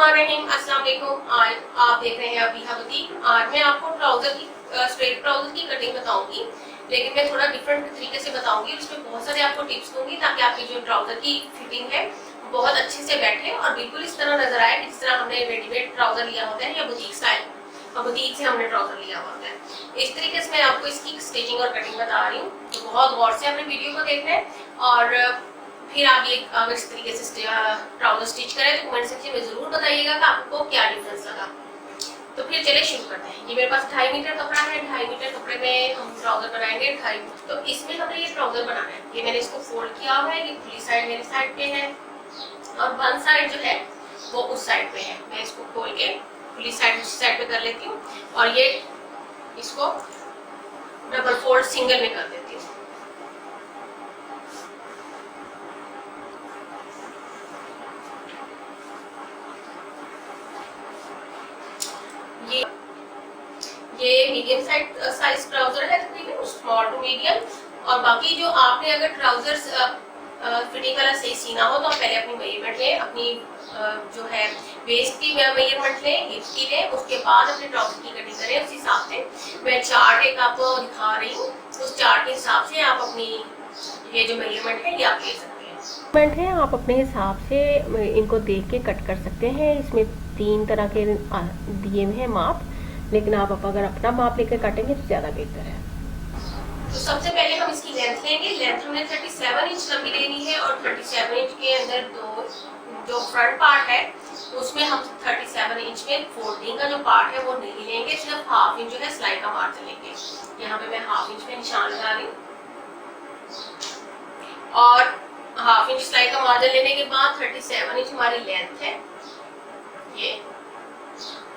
बिस्मिल्लाहिर्रहमानिर्रहीम। अस्सलाम वालेकुम। आज आप देख रहे हैं अबीहा बुटीक। आज मैं आपको ट्राउजर की स्ट्रेट ट्राउजर की कटिंग बताऊंगी, लेकिन मैं थोड़ा डिफरेंट तरीके से बताऊंगी। उसमें बहुत सारे आपको टिप्स दूंगी ताकि आपकी जो ट्राउजर की फिटिंग है बहुत अच्छे से बैठे और बिल्कुल इस तरह नजर आए जिस तरह हमने रेडीमेड ट्राउजर लिया होता है या बुटीक स्टाइल और बुटीक से हमने ट्राउजर लिया होता है। इस तरीके से मैं आपको इसकी स्टिचिंग और कटिंग बता रही हूँ, तो बहुत गौर से अपने वीडियो को देखना है। और फिर आप ये अगर इस तरीके से ट्राउजर स्टिच करें तो कमेंट सेक्शन में जरूर बताइएगा कि आपको क्या डिफरेंस लगा। तो फिर चलिए शुरू करते हैं। ये मेरे पास 2.5 मीटर कपड़ा है। 2.5 मीटर कपड़े में हम ट्राउजर बनाएंगे 2.5। तो इसमें हमने ये ट्राउजर बनाना है। ये मैंने इसको फोल्ड किया हुआ है। ये खुली साइड मेरी साइड पे है और बंद साइड जो है वो उस साइड पे है। मैं इसको खोल के खुली साइड पे कर लेती हूँ और ये इसको डबल फोल्ड सिंगल में कर देती हूँ। ये मीडियम साइज ट्राउजर है, तकरीबन स्मॉल टू मीडियम। और बाकी जो आपने अगर ट्राउजर्स फिटिंग वाला सही सीना हो तो आप पहले अपनी मेजरमेंट लें, अपनी जो है वेस्ट की मेजरमेंट लें, हिप की लें, उसके बाद अपने ट्राउजर की कटिंग करें। उस हिसाब से मैं चार्ट एक आपको दिखा रही हूँ, उस चार्ट के हिसाब से आप अपनी ये जो मेजरमेंट है ये आप ले सकते हैं। मेजरमेंट है, आप अपने हिसाब से इनको देख के कट कर सकते हैं। इसमें 3 तरह के दिए हुए हैं माप, लेकिन आप अगर अपना माप लेकर काटेंगे तो ज्यादा बेहतर है। तो सबसे पहले हम इसकी लेंथ लेंगे। लेंथ हमने 37 इंच लंबी लेनी है और 37 इंच के अंदर जो फ्रंट पार्ट है उसमें हम 37 इंच में फोल्डिंग का जो पार्ट है वो नहीं लेंगे, सिर्फ हाफ इंच जो है सिलाई का मार्जिन लेंगे। यहाँ पे मैं हाफ इंच में निशान लगा रही हूँ और हाफ इंच सिलाई का मार्जिन लेने के बाद 37 इंच हमारी लेंथ है। ये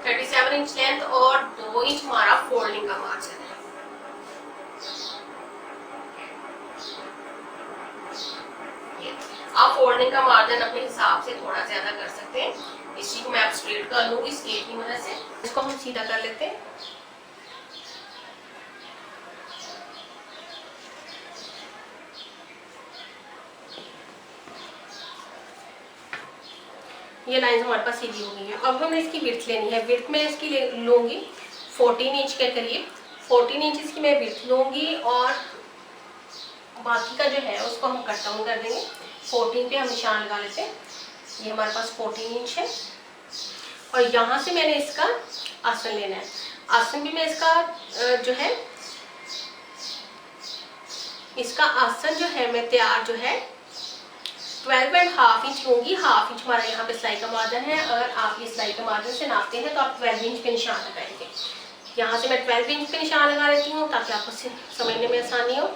37 इंच लेंथ और 2 इंच हमारा फोल्डिंग का मार्जिन है। आप फोल्डिंग का मार्जिन अपने हिसाब से थोड़ा ज्यादा कर सकते हैं। इसी को मैं आप स्ट्रेट कर लूंगी स्केल की मदद से। इसको हम सीधा कर लेते हैं। ये लाइन हमारे पास सीधी हो गई है। अब हमने इसकी विड्थ लेनी है। विड्थ में इसकी लूंगी 14 इंच के करीब। 14 इंच इसकी मैं विड्थ लूंगी और बाकी का जो है उसको हम कट डाउन कर देंगे। 14 पे हम निशान लगा लेते हैं। ये हमारे पास 14 इंच है और यहाँ से मैंने इसका आसन लेना है। आसन भी मैं इसका जो है इसका आसन जो है मैं तैयार जो है 12.5 इंच लूंगी। हाफ इंच हमारा यहाँ पे सिलाई का मार्जिन है। अगर आप ये सिलाई का मार्जिन से नापते हैं तो आप 12 इंच पे निशान लगाएंगे। यहाँ से मैं 12 इंच पे निशान लगा लेती हूँ ताकि आपको समझने में आसानी हो।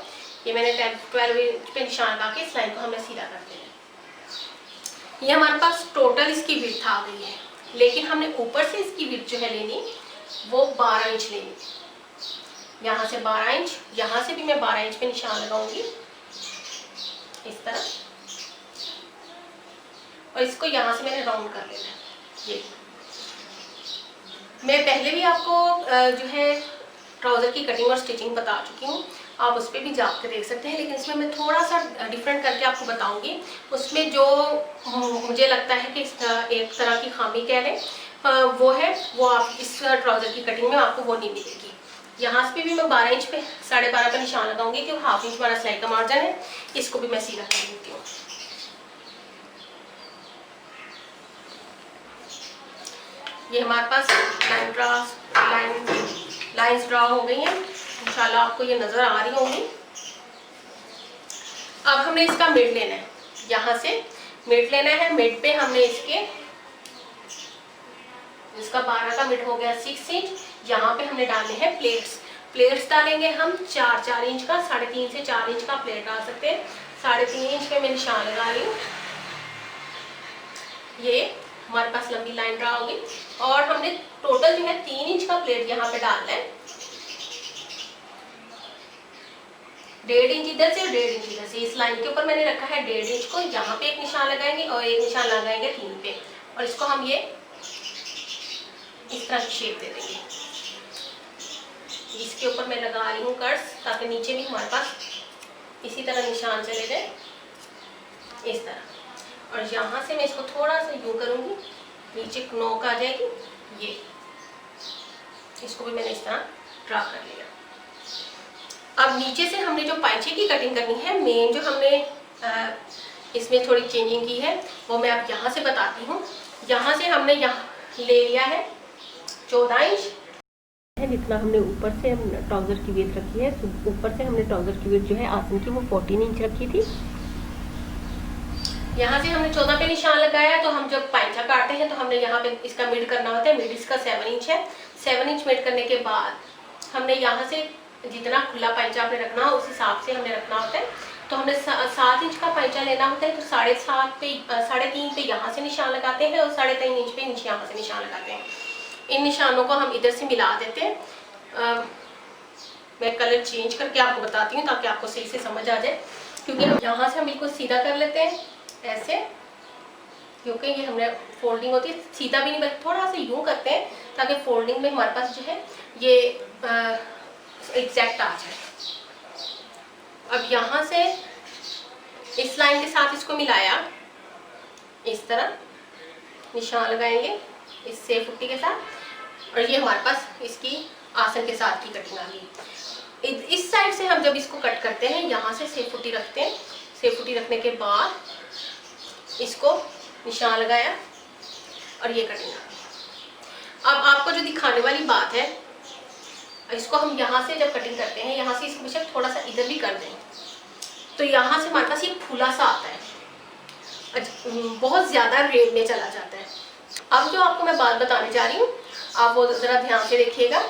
ये मैंने 12 इंच पे निशान लगा के सिलाई को हमने सीधा कर दिया। ये हमारे पास टोटल इसकी विड्थ आ गई है, लेकिन हमने ऊपर से इसकी विड्थ जो है लेनी वो 12 इंच लेनी। यहाँ से 12 इंच, यहाँ से भी मैं 12 इंच पे निशान लगाऊंगी इस तरह, और इसको यहाँ से मैंने राउंड कर लेना है। ये मैं पहले भी आपको जो है ट्राउजर की कटिंग और स्टिचिंग बता चुकी हूँ, आप उस पर भी जाकर देख सकते हैं, लेकिन इसमें मैं थोड़ा सा डिफरेंट करके आपको बताऊंगी। उसमें जो मुझे लगता है कि एक तरह की खामी कह लें वो है, वो आप इस ट्राउजर की कटिंग में आपको वो नहीं मिलेगी। यहाँ से भी मैं 12 इंच पे 12.5 पे निशान लगाऊंगी क्योंकि हाफ इंच हमारा सिलाई का मार्जिन है। इसको भी मैं सीधा कर देती हूँ। ये हमारे पास लाइंस ड्रा हो गई हैं। इंशाल्लाह आपको ये नजर आ रही होंगी। अब हमने इसका मिड लेना है। यहाँ से मिड लेना है। मिड पे हमने इसका 12 का मिड हो गया 6 इंच। यहाँ पे हमने डालने हैं प्लेट्स डालेंगे हम 4 इंच का, 3.5 से 4 इंच का प्लेट डाल सकते हैं। 3.5 इंच पे मैं निशान लगा रही हूँ। ये हमारे पास लंबी लाइन ड्रा होगी और हमने टोटल जो है 3 इंच का प्लेट यहाँ पे डालना है। 1.5 इंच इधर से और 1.5 इंच इधर से। इस लाइन के ऊपर मैंने रखा है 1.5 इंच को। यहाँ पे एक निशान लगाएंगे और एक निशान लगाएंगे 3 पे, और इसको हम ये इस तरह की शेप दे देंगे। इसके ऊपर मैं लगा रही हूँ कर्स, ताकि नीचे भी हमारे पास इसी तरह निशान चले जाए इस तरह। और यहाँ से मैं इसको थोड़ा सा यूँ करूँगी नीचे नोक आ जाएगी, ये इसको भी मैंने इस तरह ड्रा कर लिया। अब नीचे से हमने जो पाइचे की कटिंग करनी है, मेन जो हमने इसमें थोड़ी चेंजिंग की है वो मैं अब यहाँ से बताती हूँ। यहाँ से हमने यहाँ ले लिया है 14 इंच है, जितना हमने ऊपर से हम ट्राउज़र की विड्थ रखी है। ऊपर से हमने ट्राउज़र की विड्थ जो है आसन की वो 14 इंच रखी थी। यहाँ से हमने 14 पे निशान लगाया, तो हम जब पाइचा काटते हैं तो हमने यहाँ पे इसका मिड करना होता है। मिड इसका 7 इंच है। 7 इंच मिड करने के बाद हमने यहाँ से जितना खुला पाइचा आपने रखना हो उस हिसाब से हमने रखना होता है। तो हमने 7 इंच का पाइचा लेना होता है, तो 7.5 पे 3.5 पे यहाँ से निशान लगाते हैं और 3.5 इंच पे नीचे यहाँ से निशान लगाते हैं। इन निशानों को हम इधर से मिला देते हैं। मैं कलर चेंज करके आपको बताती हूँ ताकि आपको सही से समझ आ जाए, क्योंकि हम यहाँ से हम बिल्कुल सीधा कर लेते हैं ऐसे, क्योंकि ये हमने फोल्डिंग होती है, सीधा भी नहीं बल्कि थोड़ा सा यूं करते हैं ताकि फोल्डिंग में हमारे पास जो है ये एग्जैक्ट आ जाए। अब यहाँ से इस लाइन के साथ इसको मिलाया, इस तरह निशान लगाएंगे इस सेफ फुट्टी के साथ, और ये हमारे पास इसकी आसन के साथ की कटिंग आ गई। इस साइड से हम जब इसको कट करते हैं, यहाँ से सेफ फुट्टी रखते हैं। सेफ फुट्टी रखने के बाद इसको निशान लगाया और ये कटिंग। अब आपको जो दिखाने वाली बात है, इसको हम यहाँ से जब कटिंग करते हैं, यहाँ से इसको बेशक थोड़ा सा इधर भी कर दें तो यहाँ से हमारे पास ये फूला सा आता है, बहुत ज़्यादा रेब में चला जाता है। अब जो आपको मैं बात बताने जा रही हूँ आप वो ज़रा ध्यान से देखिएगा।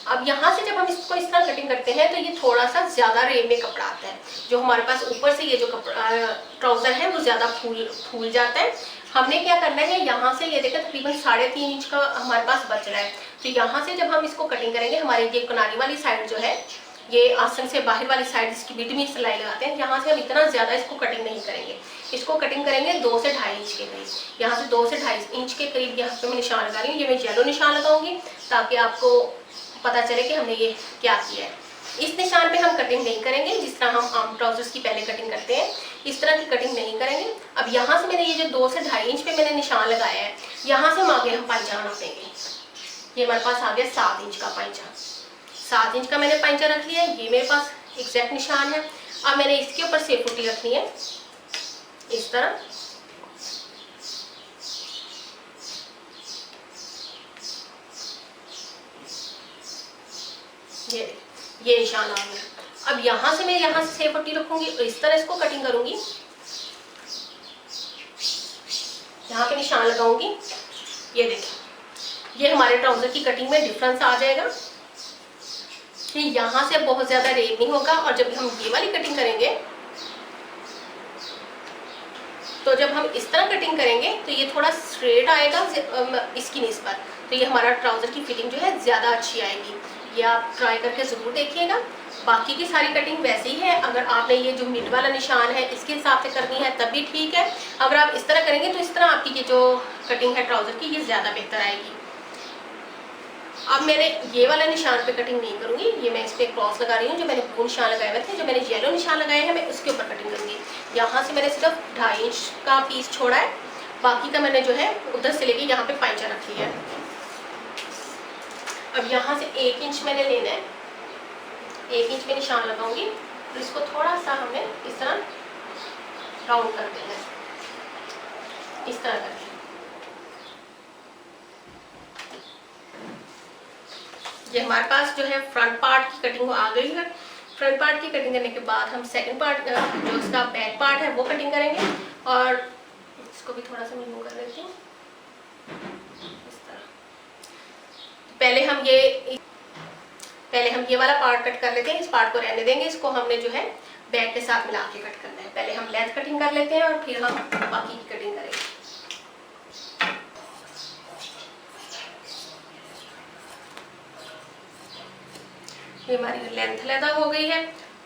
अब यहाँ से जब हम इसको इस तरह कटिंग करते हैं तो ये थोड़ा सा ज़्यादा रेब में कपड़ा आता है। जो हमारे पास ऊपर से ये जो कपड़ा ट्राउज़र है वो ज़्यादा फूल जाता है। हमने क्या करना है, यहाँ से ये देखा तकरीबन 3.5 इंच का हमारे पास बच रहा है। तो यहाँ से जब हम इसको कटिंग करेंगे, हमारी ये किनारी वाली साइड जो है, ये आसन से बाहर वाली साइड इसकी बीच में सिलाई लगाते हैं, यहाँ से हम इतना ज़्यादा इसको कटिंग नहीं करेंगे। इसको कटिंग करेंगे 2 से 2.5 इंच के करीब। यहाँ से 2 से 2.5 इंच के करीब यहाँ पे मैं निशान लगा रही हूँ। ये मैं येलो निशान लगाऊंगी ताकि आपको पता चले कि हमने ये क्या किया है। इस निशान पे हम कटिंग नहीं करेंगे, जिस तरह हम आम ट्राउजर्स की पहले कटिंग करते हैं इस तरह की कटिंग नहीं करेंगे। अब यहाँ से मैंने ये जो 2 से 2.5 इंच पे मैंने निशान लगाया है, यहाँ से हम आगे हम पाइचा नापेंगे। ये हमारे पास आ गया 7 इंच का पाइचा। 7 इंच का मैंने पाइचा रख लिया है, ये मेरे पास एग्जैक्ट निशान है। अब मैंने इसके ऊपर सेफ फुट्टी रखनी है इस तरह। ये निशान आ गया। अब यहाँ से मैं यहाँ से सेफ फुट्टी रखूंगी और इस तरह इसको कटिंग करूंगी, यहाँ पे निशान लगाऊंगी। ये देखिए, ये हमारे ट्राउजर की कटिंग में डिफरेंस आ जाएगा कि यहाँ से बहुत ज्यादा रेब नहीं होगा। और जब हम ये वाली कटिंग करेंगे तो जब हम इस तरह कटिंग करेंगे तो ये थोड़ा स्ट्रेट आएगा इसकी निस्बत, तो ये हमारा ट्राउजर की फिटिंग जो है ज़्यादा अच्छी आएगी। ये आप ट्राई करके ज़रूर देखिएगा। बाकी की सारी कटिंग वैसे ही है। अगर आपने ये जो मिड वाला निशान है इसके हिसाब से करनी है तब भी ठीक है। अगर आप इस तरह करेंगे तो इस तरह आपकी ये जो कटिंग है ट्राउजर की ये ज़्यादा बेहतर आएगी। अब मैंने ये वाला निशान पे कटिंग नहीं करूंगी, ये मैं इस पर क्रॉस लगा रही हूँ। जो मैंने ब्लू निशान लगाए हुए थे, जो मैंने येलो निशान लगाए हैं, मैं उसके ऊपर कटिंग करूंगी। यहाँ से मैंने सिर्फ 2.5 इंच का पीस छोड़ा है, बाकी का मैंने जो है उधर से लेके यहाँ पे पाइचा रख लिया है। अब यहाँ से 1 इंच मैंने लेना है, 1 इंच में निशान लगाऊंगी। तो इसको थोड़ा सा हमें इस तरह राउंड कर देना है, इस तरह करके। ये हमारे पास जो है फ्रंट पार्ट की कटिंग आ गई है। फ्रंट पार्ट की कटिंग करने के बाद हम सेकंड पार्ट जो इसका बैक पार्ट है वो कटिंग करेंगे। और इसको भी थोड़ा सा मैं मूव कर लेती हूँ इस तरह। पहले हम ये वाला पार्ट कट कर लेते हैं, इस पार्ट को रहने देंगे। इसको हमने जो है बैक के साथ मिला के कट करना है। पहले हम लेंथ कटिंग कर लेते हैं और फिर हम बाकी की कटिंग करेंगे। ये हमारी लेंथ लैदा हो गई है।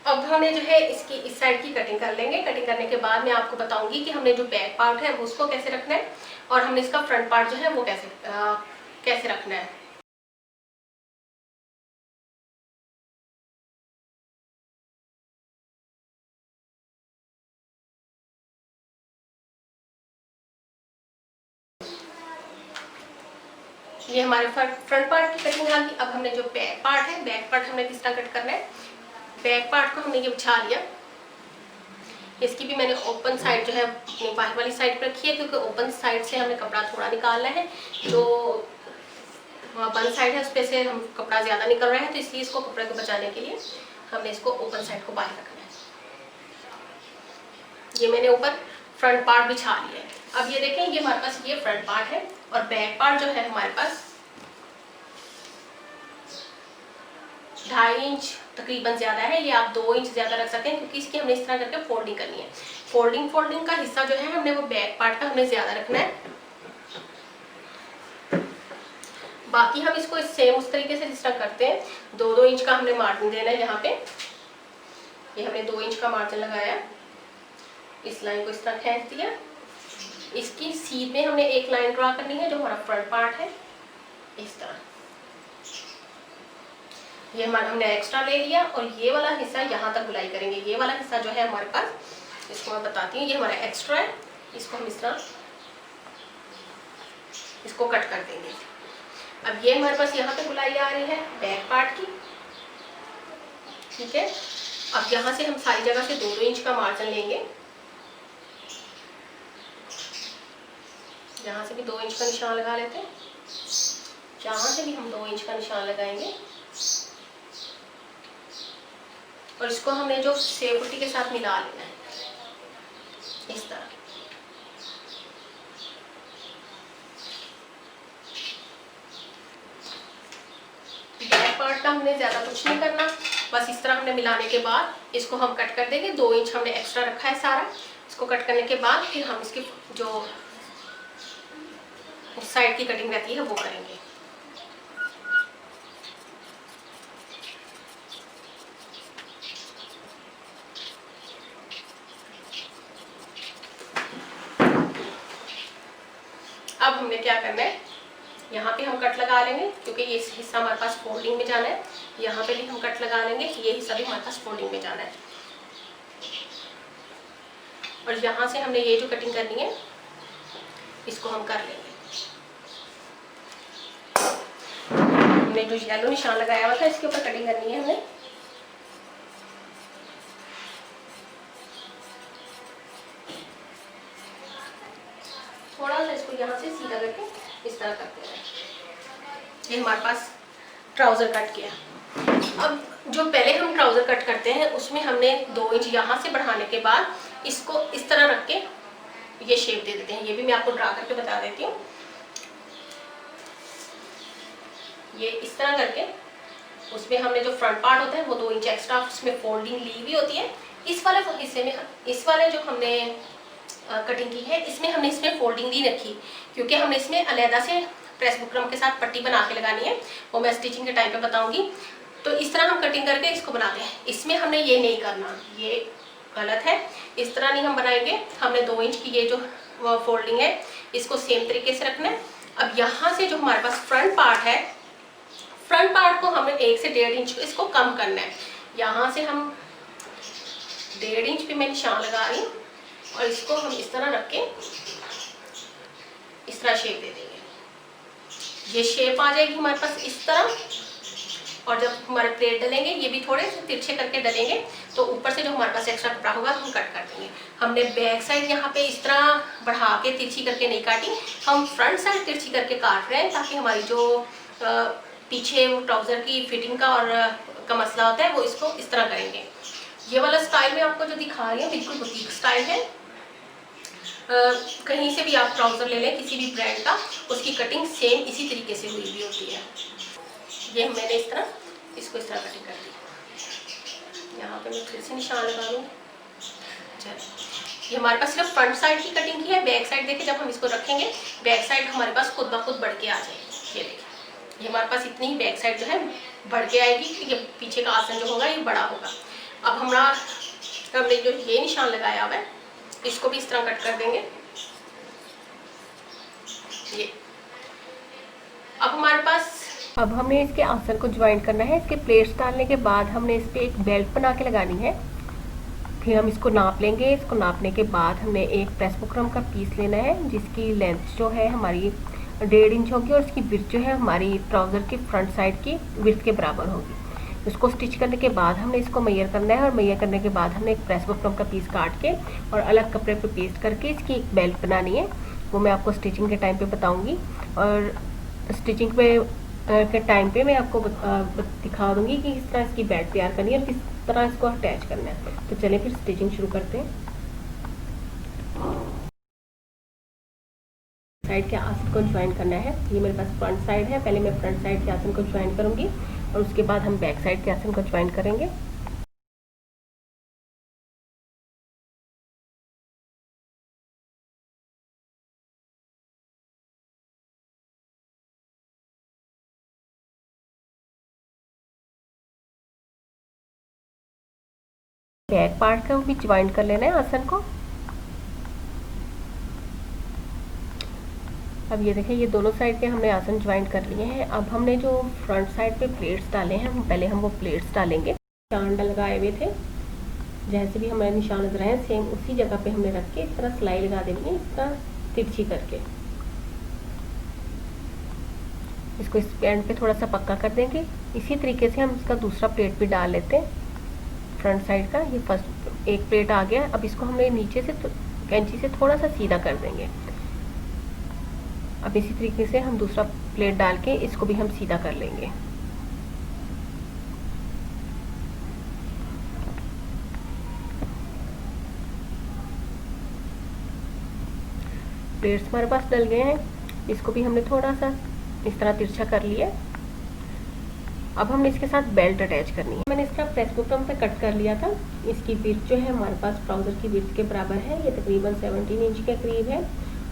अब हमें जो है इसकी इस साइड की कटिंग कर लेंगे। कटिंग करने के बाद मैं आपको बताऊंगी कि हमने जो बैक पार्ट है उसको कैसे रखना है और हमने इसका फ्रंट पार्ट जो है वो कैसे रखना है। ये हमारे फ्रंट पार्ट की कटिंग आ गई। अब हमने जो बैक पार्ट है, बैक पार्ट हमने किस तरह कट करना है। बैक पार्ट को हमने ये बिछा लिया। इसकी भी मैंने ओपन साइड जो है अपनी बाहर वाली साइड पर रखी है, क्योंकि ओपन साइड से हमें कपड़ा थोड़ा निकालना है। जो बंद साइड है उस पर से हम कपड़ा ज़्यादा निकल रहा है, तो इसलिए इसको कपड़े को बचाने के लिए हमने इसको ओपन साइड को बाहर रखना है। ये मैंने ऊपर फ्रंट पार्ट बिछा लिया है। अब ये देखें, ये हमारे पास ये फ्रंट पार्ट है और बैक पार्ट जो है हमारे पास 2.5 इंच तकरीबन ज़्यादा है। ये आप 2 इंच ज़्यादा रख सकते हैं, क्योंकि इसकी हमने इस तरह करके फोल्डिंग करनी है। फोल्डिंग का हिस्सा जो है हमने वो बैक पार्ट का हमने ज़्यादा रखना है। बाकी हम इसको सेम उस तरीके से जिस तरह करते हैं, 2-2 इंच का हमने मार्जिन देना है। यहाँ पे ये हमने 2 इंच का मार्जिन लगाया, इस लाइन को इस तरह खींच दिया। इसकी सीध में हमने एक लाइन ड्रा करनी है जो हमारा फ्रंट पार्ट है, इस तरह। ये हमारा हमने एक्स्ट्रा ले लिया और ये वाला हिस्सा यहाँ तक गुलाई करेंगे। ये वाला हिस्सा जो है हमारे पास, इसको मैं बताती हूँ, ये हमारा एक्स्ट्रा है। इसको हम इस तरह इसको कट कर देंगे। अब ये हमारे पास यहाँ पे गुलाई आ रही है बैक पार्ट की, ठीक है। अब यहाँ से हम सारी जगह से 2-2 इंच का मार्जिन लेंगे। यहाँ से भी 2 इंच का निशान लगा लेते हैं, यहाँ से भी हम 2 इंच का निशान लगाएंगे। और इसको हमने जो सेव पट्टी के साथ मिला लेना है, इस तरह। बैक पार्ट का हमने ज़्यादा कुछ नहीं करना, बस इस तरह हमने मिलाने के बाद इसको हम कट कर देंगे। 2 इंच हमने एक्स्ट्रा रखा है सारा। इसको कट करने के बाद फिर हम इसकी जो साइड की कटिंग रहती है वो करेंगे। अब हमने क्या करना है, यहाँ पे हम कट लगा लेंगे, क्योंकि ये हिस्सा हमारे पास फोल्डिंग में जाना है। यहाँ पे भी हम कट लगा लेंगे, ये हिस्सा भी हमारे पास फोल्डिंग में जाना है। और यहाँ से हमने ये जो कटिंग करनी है इसको हम कर लेंगे। हमने जो येलो निशान लगाया हुआ था इसके ऊपर कटिंग करनी है हमें। थोड़ा सा इसको यहाँ से सीधा करके इस तरह करते हैं। ये हमारे पास ट्राउजर कट किया। अब जो पहले हम ट्राउजर कट करते हैं उसमें हमने 2 इंच यहाँ से बढ़ाने के बाद इसको इस तरह रख के ये शेप दे देते हैं। ये भी मैं आपको ड्रा करके बता देती हूँ। ये इस तरह करके उसमें हमने जो फ्रंट पार्ट होता है वो 2 इंच एक्स्ट्रा उसमें फोल्डिंग ली हुई होती है। इस वाले हिस्से में, इस वाले जो हमने कटिंग की है इसमें हमने इसमें फोल्डिंग नहीं रखी, क्योंकि हमने इसमें अलहदा से प्रेस बुकरम के साथ पट्टी बना के लगानी है, वो मैं स्टिचिंग के टाइम पे बताऊंगी। तो इस तरह हम कटिंग करके इसको बनाते हैं। इसमें हमने ये नहीं करना, ये गलत है, इस तरह नहीं हम बनाएंगे। हमने 2 इंच की ये जो फोल्डिंग है इसको सेम तरीके से रखना है। अब यहाँ से जो हमारे पास फ्रंट पार्ट है, फ्रंट पार्ट को हमें 1 से 1.5 इंच इसको कम करना है। यहाँ से हम 1.5 इंच पे मैं निशान लगा रही हूँ और इसको हम इस तरह रख के इस तरह शेप दे देंगे। ये शेप आ जाएगी हमारे पास इस तरह। और जब हमारे प्लेट डलेंगे ये भी थोड़े से तिरछे करके डलेंगे, तो ऊपर से जो हमारे पास एक्स्ट्रा कपड़ा होगा हम कट कर देंगे। हमने बैक साइड यहाँ पे इस तरह बढ़ा के तिरछी करके नहीं काटी, हम फ्रंट साइड तिरछी करके काट रहे हैं, ताकि हमारी जो पीछे वो ट्राउजर की फिटिंग का और का मसला होता है वो इसको इस तरह करेंगे। ये वाला स्टाइल में आपको जो दिखा रही है बिल्कुल बुटीक स्टाइल है। कहीं से भी आप ट्राउजर ले लें किसी भी ब्रांड का, उसकी कटिंग सेम इसी तरीके से हुई हुई होती है। ये मैंने इस तरह इसको इस तरह कटिंग कर दी। यहाँ पे मैं फिर से निशान लगा लूँ। चलिए, ये हमारे पास सिर्फ फ्रंट साइड की कटिंग की है। बैक साइड देखिए, जब हम इसको रखेंगे बैक साइड हमारे पास खुद ब खुद बढ़ के आ जाएगी। ये देखिए, ये हमारे पास इतनी ही बैक साइड जो है बढ़ के आएगी, ये पीछे का आसन जो होगा ये बड़ा होगा। अब हमने जो ये निशान लगाया हुआ है इसको भी इस तरह कट कर देंगे। ये अब हमारे पास, अब हमने इसके आसन को ज्वाइंट करना है। इसके प्लेट्स डालने के बाद हमने इस पर एक बेल्ट बना के लगानी है। फिर हम इसको नाप लेंगे। इसको नापने के बाद हमने एक प्रेस बुकरम का पीस लेना है जिसकी लेंथ जो है हमारी 1.5 इंच होगी और इसकी विड्थ जो है हमारी ट्राउज़र की फ्रंट साइड की विड्थ के बराबर होगी। इसको स्टिच करने के बाद हमने इसको मेजर करना है और मेजर करने के बाद हमने एक प्रेस बटन का पीस काट के और अलग कपड़े पे पेस्ट करके इसकी एक बेल्ट बनानी है। वो मैं आपको स्टिचिंग के टाइम पे बताऊंगी और स्टिचिंग के टाइम पे मैं आपको दिखा दूंगी कि किस तरह इसकी बेल्ट तैयार करनी है और किस तरह इसको अटैच करना है। तो चलिए फिर स्टिचिंग शुरू करते हैं। साइड के आसन को ज्वाइन करना है। ये मेरे पास फ्रंट साइड है, पहले मैं फ्रंट साइड के आसन को ज्वाइन करूंगी और उसके बाद हम बैक साइड के आसन को ज्वाइन करेंगे। बैक पार्ट का भी ज्वाइन कर लेना है आसन को। अब ये देखें, ये दोनों साइड के हमने आसन ज्वाइन कर लिए हैं। अब हमने जो फ्रंट साइड पे प्लेट्स डाले हैं, पहले हम वो प्लेट्स डालेंगे। निशान लगाए हुए थे, जैसे भी हमारे निशान नजर आए सेम उसी जगह पे हमने रख के इस तरह सिलाई लगा देंगे, इस तरह तिरछी करके। इसको इस एंड पे थोड़ा सा पक्का कर देंगे। इसी तरीके से हम इसका दूसरा प्लेट भी डाल लेते हैं फ्रंट साइड का। ये फर्स्ट एक प्लेट आ गया। अब इसको हमने नीचे से कैंची से थोड़ा सा सीधा कर देंगे। अब इसी तरीके से हम दूसरा प्लेट डाल के इसको भी हम सीधा कर लेंगे। प्लेट्स हमारे पास डल गए हैं, इसको भी हमने थोड़ा सा इस तरह तिरछा कर लिया। अब हमने इसके साथ बेल्ट अटैच करनी है। मैंने इसका प्रेस बुकरम पे कट कर लिया था। इसकी विड्थ जो है हमारे पास ट्राउजर की विड्थ के बराबर है, ये तकरीबन 17 इंच के करीब है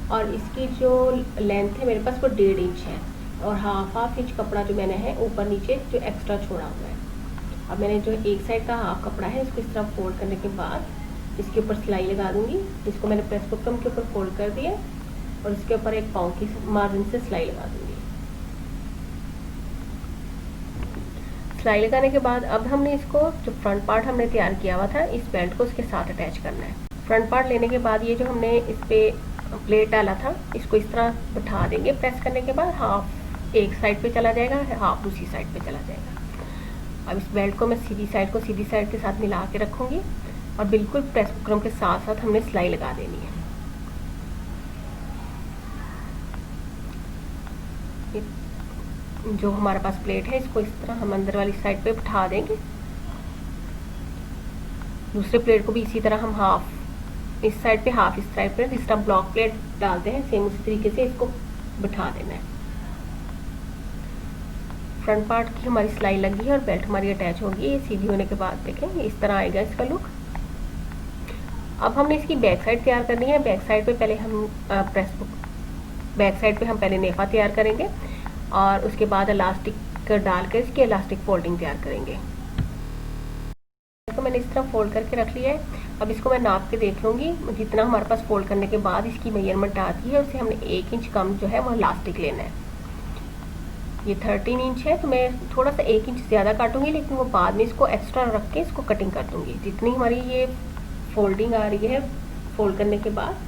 और इसकी जो लेंथ है मेरे पास वो 1.5 इंच है और हाफ इंच कपड़ा जो मैंने है ऊपर नीचे जो एक्स्ट्रा छोड़ा हुआ है। अब मैंने जो एक साइड का हाफ कपड़ा है इसको इस तरह फोल्ड करने के बाद इसके ऊपर सिलाई लगा दूंगी। इसको मैंने प्रेस बुकरम के ऊपर फोल्ड कर दिया और इसके ऊपर एक पाँव की मार्जिन से सिलाई लगा दूंगी। सिलाई लगाने के बाद अब हमने इसको जो फ्रंट पार्ट हमने तैयार किया हुआ था इस बेल्ट को इसके साथ अटैच करना है। फ्रंट पार्ट लेने के बाद ये जो हमने इस पे प्लेट डाला था इसको इस तरह बिठा देंगे। प्रेस करने के बाद हाफ एक साइड पे चला जाएगा, हाफ दूसरी साइड पे चला जाएगा। अब इस बेल्ट को मैं सीधी साइड के साथ मिला के रखूंगी और बिल्कुल प्रेस बुकरम के साथ साथ हमने सिलाई लगा देनी है। जो हमारे पास प्लेट है इसको इस तरह हम अंदर वाली साइड पे बिठा देंगे। दूसरे प्लेट को भी इसी तरह हम हाफ इस साइड पे हाफ इस साइड पे जिस तरह ब्लॉक प्लेट डालते हैं सेम उसी तरीके से इसको बिठा देना है। फ्रंट पार्ट की हमारी सिलाई लगी है और बेल्ट हमारी अटैच होगी। ये सीधी होने के बाद देखें इस तरह आएगा इसका लुक। अब हमने इसकी बैक साइड तैयार करनी है। बैक साइड पे पहले हम बैक साइड पे हम पहले नेफा तैयार करेंगे और उसके बाद इलास्टिक डालकर इसकी इलास्टिक फोल्डिंग तैयार करेंगे। तो मैंने इस तरह फोल्ड करके रख लिया है। अब इसको मैं नाप के देख लूंगी जितना हमारे पास फोल्ड करने के बाद इसकी मेजरमेंट आती है उससे हमने 1 इंच कम जो है वो इलास्टिक लेना है। ये 13 इंच है तो मैं थोड़ा सा 1 इंच ज़्यादा काटूंगी, लेकिन वो बाद में इसको एक्स्ट्रा रख के इसको कटिंग कर दूंगी। जितनी हमारी ये फोल्डिंग आ रही है फोल्ड करने के बाद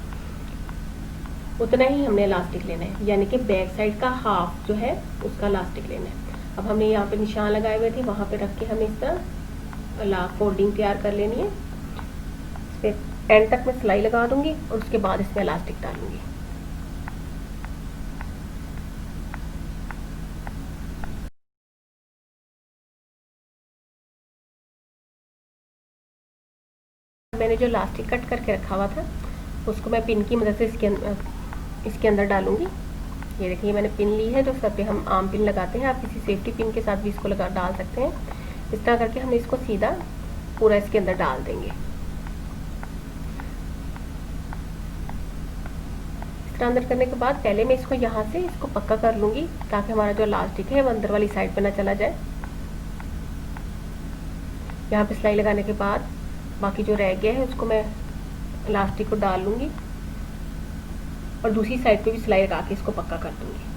उतना ही हमने इलास्टिक लेना है, यानी कि बैक साइड का हाफ जो है उसका इलास्टिक लेना है। अब हमने यहाँ पे निशान लगाए हुए थे वहाँ पे रख के हमें इस तरह फोल्डिंग तैयार कर लेनी है। इस पर एंड तक मैं सिलाई लगा दूंगी और उसके बाद इसमें इलास्टिक डालूंगी। मैंने जो इलास्टिक कट करके रखा हुआ था उसको मैं पिन की मदद से इसके अंदर डालूंगी। ये देखिए मैंने पिन ली है, जो सर पे हम आम पिन लगाते हैं, आप किसी सेफ्टी पिन के साथ भी इसको डाल सकते हैं। इस तरह करके हम इसको सीधा पूरा इसके अंदर डाल देंगे। इस तरह अंदर करने के बाद पहले मैं इसको यहाँ से इसको पक्का कर लूंगी ताकि हमारा जो इलास्टिक है वो अंदर वाली साइड पे ना चला जाए। यहाँ पे सिलाई लगाने के बाद बाकी जो रह गया है उसको मैं इलास्टिक को डाल लूंगी और दूसरी साइड पे भी सिलाई लगा के इसको पक्का कर दूंगी।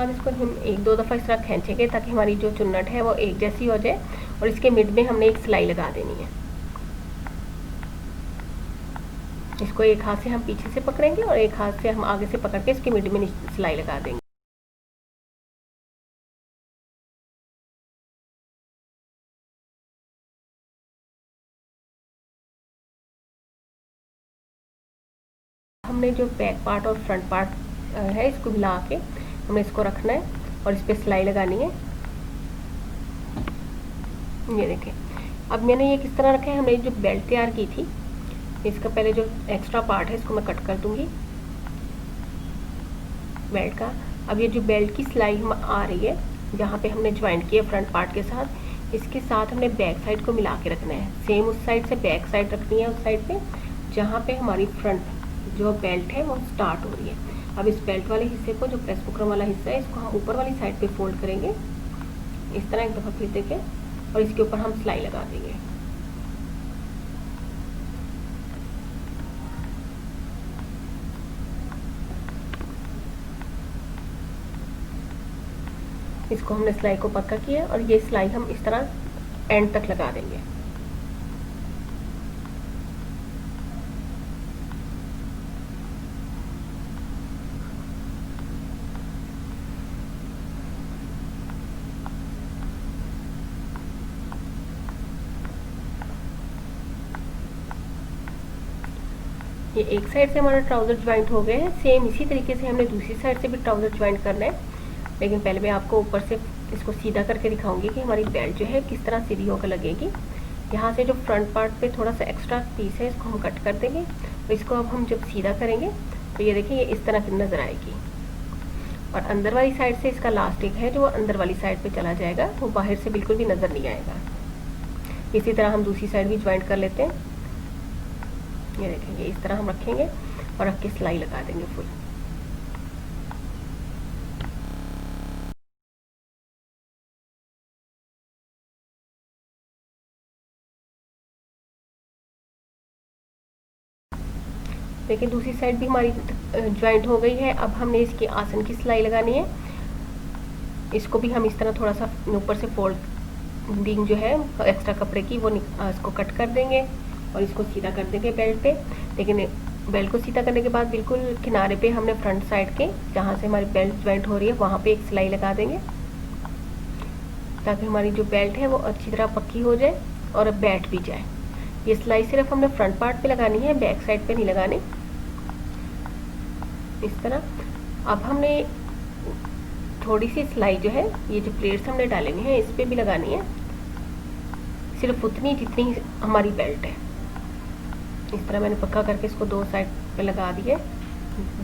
बाद इसको हम एक दो दफ़ा इस तरह खींचेंगे ताकि हमारी जो चुन्नट है वो एक जैसी हो जाए, और इसके मिड में हमने एक सिलाई लगा देनी है। इसको एक हाथ से हम पीछे से पकड़ेंगे और एक हाथ से हम आगे से पकड़ के इसके मिड में सिलाई लगा देंगे। हमने जो बैक पार्ट और फ्रंट पार्ट है इसको मिला के हमें इसको रखना है और इस पर सिलाई लगानी है। ये देखें, अब मैंने ये किस तरह रखा है, हमने जो बेल्ट तैयार की थी इसका पहले जो एक्स्ट्रा पार्ट है इसको मैं कट कर दूंगी बेल्ट का। अब ये जो बेल्ट की सिलाई हम आ रही है जहाँ पे हमने ज्वाइंट किया फ्रंट पार्ट के साथ, इसके साथ हमने बैक साइड को मिला के रखना है। सेम उस साइड से बैक साइड रखनी है, उस साइड पे जहाँ पे हमारी फ्रंट जो बेल्ट है वो स्टार्ट हो रही है। अब इस बेल्ट वाले हिस्से को, जो प्रेस बुकरम वाला हिस्सा है, इसको हम ऊपर वाली साइड पे फोल्ड करेंगे इस तरह एक दफ़ा फिर देके, और इसके ऊपर हम सिलाई लगा देंगे। इसको हमने सिलाई को पक्का किया और ये सिलाई हम इस तरह एंड तक लगा देंगे। ये एक साइड से हमारा ट्राउज़र ज्वाइंट हो गए हैं। सेम इसी तरीके से हमने दूसरी साइड से भी ट्राउज़र ज्वाइंट करना है, लेकिन पहले मैं आपको ऊपर से इसको सीधा करके दिखाऊंगी कि हमारी बेल्ट जो है किस तरह सीधी होकर लगेगी। यहाँ से जो फ्रंट पार्ट पे थोड़ा सा एक्स्ट्रा पीस है इसको हम कट कर देंगे, तो इसको अब हम जब सीधा करेंगे तो ये देखिए ये इस तरह की नज़र आएगी, और अंदर वाली साइड से इसका लास्टिक है जो वो अंदर वाली साइड पे चला जाएगा, वो बाहर से बिल्कुल भी नज़र नहीं आएगा। इसी तरह हम दूसरी साइड भी ज्वाइंट कर लेते हैं। ये देखेंगे इस तरह हम रखेंगे और रख के सिलाई लगा देंगे फुल। देखिए दूसरी साइड भी हमारी ज्वाइंट हो गई है। अब हमने इसकी आसन की सिलाई लगानी है। इसको भी हम इस तरह थोड़ा सा ऊपर से फोल्डिंग जो है एक्स्ट्रा कपड़े की वो इसको कट कर देंगे और इसको सीधा कर देंगे बेल्ट पे। लेकिन बेल्ट को सीधा करने के बाद बिल्कुल किनारे पे हमने फ्रंट साइड के जहाँ से हमारी बेल्ट ज्वाइंट हो रही है वहाँ पे एक सिलाई लगा देंगे, ताकि हमारी जो बेल्ट है वो अच्छी तरह पक्की हो जाए और बैठ भी जाए। ये सिलाई सिर्फ हमने फ्रंट पार्ट पे लगानी है, बैक साइड पे नहीं लगानी। इस तरह अब हमने थोड़ी सी सिलाई जो है ये जो प्लेट्स हमने डालेनी है इस पे भी लगानी है, सिर्फ उतनी जितनी हमारी बेल्ट है। इस तरह मैंने पक्का करके इसको दो साइड पे लगा दिए,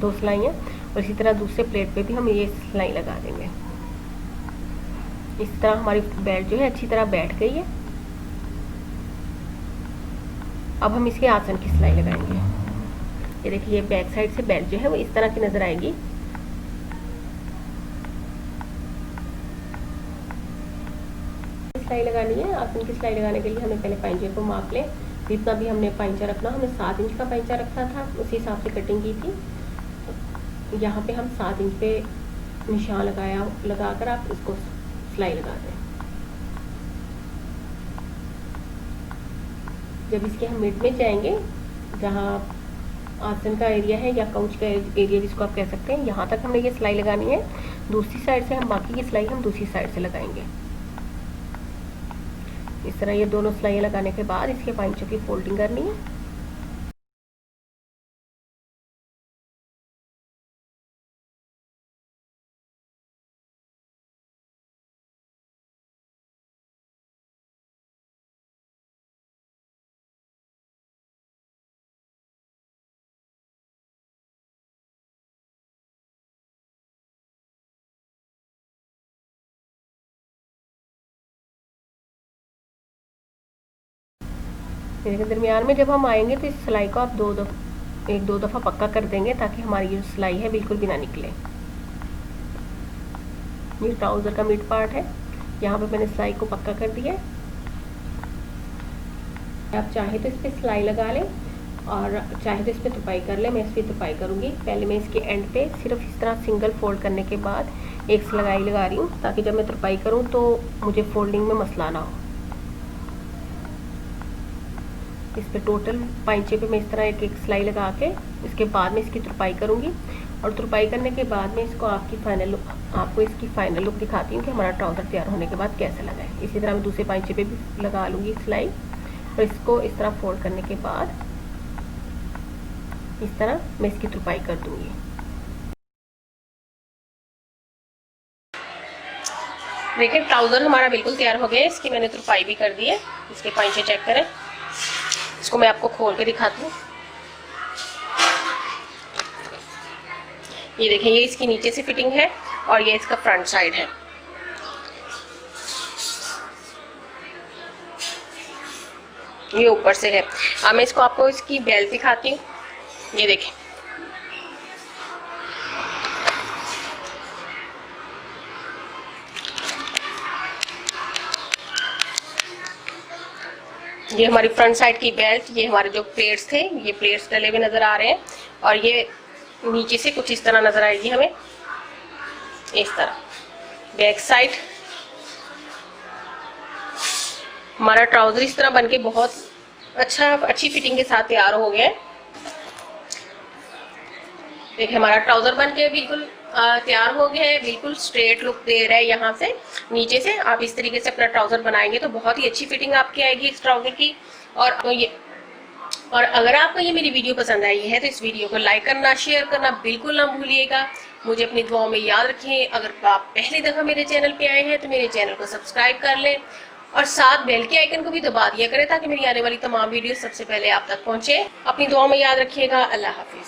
दो सिलाइयाँ, और इसी तरह दूसरे प्लेट पे भी हम ये सिलाई लगा देंगे। इस तरह हमारी बेल्ट जो है अच्छी तरह बैठ गई है। अब हम इसके आसन की सिलाई लगाएंगे। ये देखिए ये बैक साइड से बेल्ट जो है वो इस तरह की नजर आएगी। सिलाई लगानी है। आसन की सिलाई लगाने के लिए हमें पहले पाइंचे को माप लें। जितना भी हमने पाइंचा रखना, हमने 7 इंच का पाइंचा रखा था, उसी हिसाब से कटिंग की थी। यहाँ पे हम 7 इंच पे निशान लगाकर आप इसको सिलाई लगा दें। जब इसके हम मिड में जाएंगे, जहाँ आसन का एरिया है या काउच का एरिया जिसको आप कह सकते हैं, यहाँ तक हमने ये सिलाई लगानी है। दूसरी साइड से हम बाकी की सिलाई हम दूसरी साइड से लगाएंगे। इस तरह ये दोनों सिलाइयाँ लगाने के बाद इसके पाइंचों की फोल्डिंग करनी है। दरमियान में जब हम आएंगे तो इस सिलाई को आप एक दो दफ़ा पक्का कर देंगे, ताकि हमारी जो सिलाई है बिल्कुल भी ना निकले। ये ट्राउज़र का मिड पार्ट है, यहाँ पे मैंने सिलाई को पक्का कर दिया है। आप चाहे तो इस पर सिलाई लगा लें और चाहे तो इस पर तुरपाई कर ले, मैं इस पर तुरपाई करूँगी। पहले मैं इसके एंड पे सिर्फ इस तरह सिंगल फोल्ड करने के बाद एक सिलाई लगा रही हूँ, ताकि जब मैं तुरपाई करूँ तो मुझे फोल्डिंग में मसला ना हो। इस पे टोटल पाइंचे पे मैं इस तरह एक सिलाई लगा के इसके बाद में इसकी तुरपाई करूँगी। और तुरपाई करने के बाद में इसको आपको इसकी फाइनल लुक दिखाती हूँ कि हमारा ट्राउज़र तैयार होने के बाद कैसा लगा है। इसी तरह मैं दूसरे पाइंचे पे भी लगा लूँगी सिलाई, और इसको इस तरह फोल्ड करने के बाद इस तरह मैं इसकी तुरपाई कर दूँगी। देखिए ट्राउज़र हमारा बिल्कुल तैयार हो गया है। इसकी मैंने तुरपाई भी कर दी है। इसके पाइंचे चेक करें, इसको मैं आपको खोल के दिखाती हूँ। ये देखिए, ये इसकी नीचे से फिटिंग है और ये इसका फ्रंट साइड है। ये ऊपर से है। अब मैं इसको आपको इसकी बेल्ट दिखाती हूँ। ये देखिए, ये हमारी फ्रंट साइड की बेल्ट। ये हमारे जो प्लेट्स थे, ये प्लेट्स डले हुए नजर आ रहे हैं, और ये नीचे से कुछ इस तरह नजर आएगी हमें, इस तरह। बैक साइड हमारा ट्राउजर इस तरह बनके बहुत अच्छी फिटिंग के साथ तैयार हो गया है। देखिए हमारा ट्राउजर बनके बिल्कुल तैयार हो गया है, बिल्कुल स्ट्रेट लुक दे रहा है। यहाँ से नीचे से आप इस तरीके से अपना ट्राउजर बनाएंगे तो बहुत ही अच्छी फिटिंग आपकी आएगी इस ट्राउजर की। और अगर आपको ये मेरी वीडियो पसंद आई है तो इस वीडियो को लाइक करना, शेयर करना बिल्कुल ना भूलिएगा। मुझे अपनी दुआओं में याद रखें। अगर आप पहली दफ़ा मेरे चैनल पे आए हैं तो मेरे चैनल को सब्सक्राइब कर लें और साथ बेल के आइकन को भी दबा दिया करें, ताकि मेरी आने वाली तमाम वीडियो सबसे पहले आप तक पहुंचे। अपनी दुआओं में याद रखिएगा। अल्लाह हाफिज।